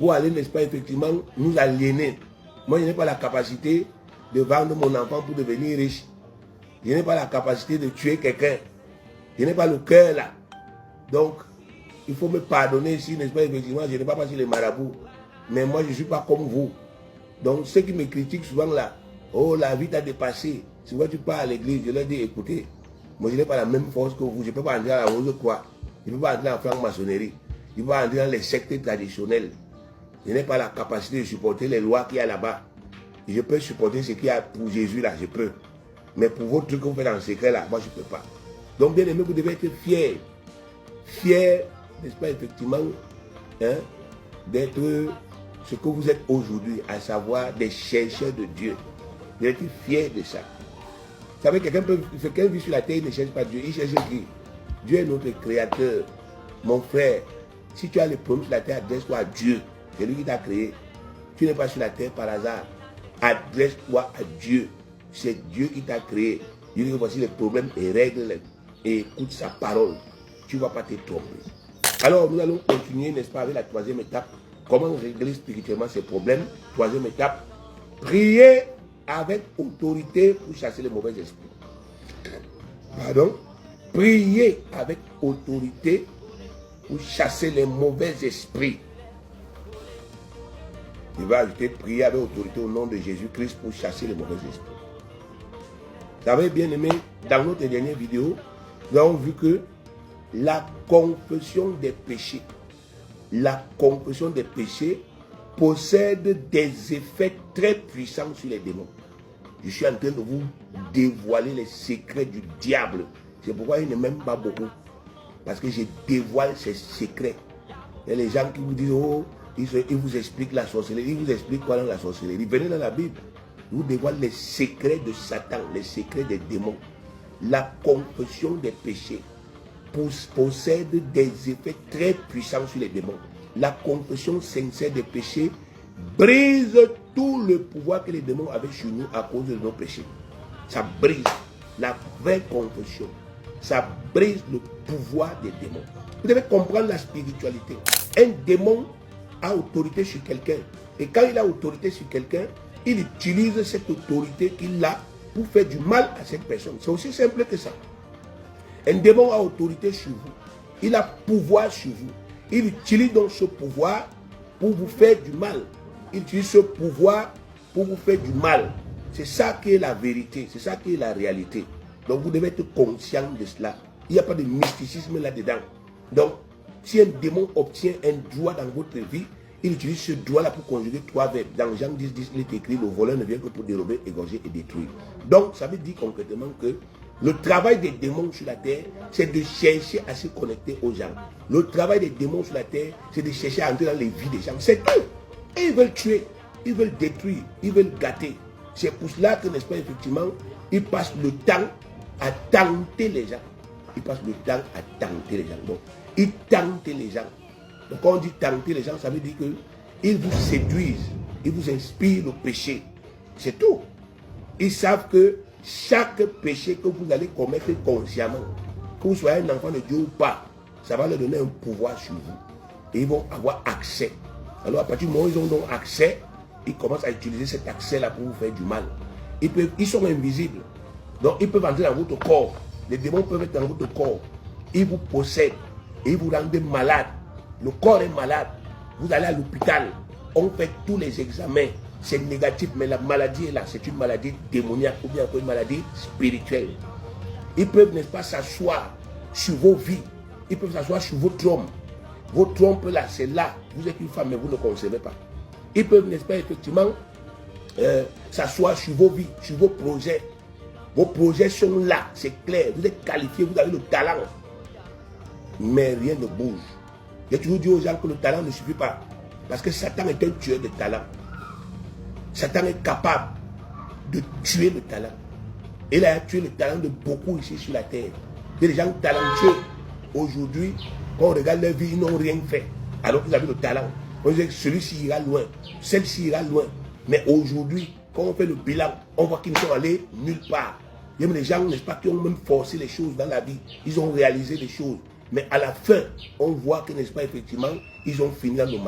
pour aller, n'est-ce pas, effectivement, nous aliéner. Moi, je n'ai pas la capacité de vendre mon enfant pour devenir riche. Je n'ai pas la capacité de tuer quelqu'un. Je n'ai pas le cœur là. Donc, il faut me pardonner si, n'est-ce pas, effectivement, je n'ai pas passé les marabouts. Mais moi, je ne suis pas comme vous. Donc, ceux qui me critiquent souvent là, oh, la vie t'a dépassé. Si tu pars à l'église, je leur dis, écoutez, moi, je n'ai pas la même force que vous. Je ne peux pas entrer à la Rose-Croix. Je ne peux pas entrer en franc-maçonnerie. Je ne peux pas entrer dans les sectes traditionnels. Je n'ai pas la capacité de supporter les lois qu'il y a là-bas. Je peux supporter ce qu'il y a pour Jésus là, je peux. Mais pour votre truc que vous faites en secret là, moi je ne peux pas. Donc bien aimé, vous devez être fiers. Fiers, n'est-ce pas, effectivement, hein, d'être ce que vous êtes aujourd'hui, à savoir des chercheurs de Dieu. Vous êtes fiers de ça. Vous savez, quelqu'un vit sur la terre, il ne cherche pas Dieu, il cherche qui? Dieu est notre créateur. Mon frère, si tu as les problèmes sur la terre, adresse-toi à Dieu. C'est lui qui t'a créé. Tu n'es pas sur la terre par hasard. Adresse-toi à Dieu. C'est Dieu qui t'a créé. Il dit que voici les problèmes et règles. Et écoute sa parole. Tu ne vas pas te tromper. Alors nous allons continuer, n'est-ce pas, avec la troisième étape. Comment régler spirituellement ces problèmes. Troisième étape. Prier avec autorité pour chasser les mauvais esprits. Pardon. Prier avec autorité pour chasser les mauvais esprits. Il va ajouter prier avec autorité au nom de Jésus-Christ pour chasser les mauvais esprits. Vous savez, bien aimé, dans notre dernière vidéo, nous avons vu que la confession des péchés, possède des effets très puissants sur les démons. Je suis en train de vous dévoiler les secrets du diable. C'est pourquoi il ne m'aime pas beaucoup. Parce que je dévoile ses secrets. Il y a les gens qui vous disent, oh, ils vous expliquent la sorcellerie. Ils vous expliquent quoi dans la sorcellerie. Venez dans la Bible. Je vous dévoile les secrets de Satan, les secrets des démons. La confession des péchés possède des effets très puissants sur les démons. La confession sincère des péchés brise tout le pouvoir que les démons avaient sur nous à cause de nos péchés. Ça brise la vraie confession. Ça brise le pouvoir des démons. Vous devez comprendre la spiritualité. Un démon a autorité sur quelqu'un. Et quand il a autorité sur quelqu'un, il utilise cette autorité qu'il a pour faire du mal à cette personne. C'est aussi simple que ça. Un démon a autorité sur vous. Il a pouvoir sur vous. Il utilise donc ce pouvoir pour vous faire du mal. Il utilise ce pouvoir pour vous faire du mal. C'est ça qui est la vérité. C'est ça qui est la réalité. Donc vous devez être conscient de cela. Il n'y a pas de mysticisme là-dedans. Donc, si un démon obtient un droit dans votre vie, il utilise ce droit-là pour conjuguer trois verbes. Dans Jean 10, 10, il est écrit, le voleur ne vient que pour dérober, égorger et détruire. Donc, ça veut dire concrètement que le travail des démons sur la terre, c'est de chercher à se connecter aux gens. Le travail des démons sur la terre, c'est de chercher à entrer dans les vies des gens. C'est eux. Et ils veulent tuer, ils veulent détruire, ils veulent gâter. C'est pour cela que, n'est-ce pas, effectivement, ils passent le temps à tenter les gens. Ils passent le temps à tenter les gens. Donc, ils tentent les gens. Donc, quand on dit tenter les gens, ça veut dire qu'ils vous séduisent, ils vous inspirent le péché. C'est tout. Ils savent que chaque péché que vous allez commettre consciemment, que vous soyez un enfant de Dieu ou pas, ça va leur donner un pouvoir sur vous. Et ils vont avoir accès. Alors, à partir du moment où ils ont donc accès, ils commencent à utiliser cet accès-là pour vous faire du mal. Ils sont invisibles. Donc, ils peuvent entrer dans votre corps. Les démons peuvent être dans votre corps. Ils vous possèdent. Et ils vous rendent malade. Le corps est malade. Vous allez à l'hôpital. On fait tous les examens. C'est négatif, mais la maladie est là. C'est une maladie démoniaque ou bien une maladie spirituelle. Ils peuvent, n'est-ce pas, s'asseoir sur vos vies. Ils peuvent s'asseoir sur vos trompes. Vos trompes là, c'est là. Vous êtes une femme, mais vous ne concevez pas. Ils peuvent, n'est-ce pas, effectivement, s'asseoir sur vos vies, sur vos projets. Vos projets sont là, c'est clair. Vous êtes qualifié, vous avez le talent. Mais rien ne bouge. J'ai toujours dit aux gens que le talent ne suffit pas. Parce que Satan est un tueur de talent. Satan est capable de tuer le talent. Il a tué le talent de beaucoup ici sur la terre. Il y a des gens talentueux. Aujourd'hui, quand on regarde leur vie, ils n'ont rien fait. Alors qu'ils avaient le talent. On dit que celui-ci ira loin, celle-ci ira loin. Mais aujourd'hui, quand on fait le bilan, on voit qu'ils ne sont allés nulle part. Il y a des gens, n'est-ce pas, qui ont même forcé les choses dans la vie. Ils ont réalisé des choses. Mais à la fin, on voit que, n'est-ce pas, effectivement, ils ont fini dans le mal.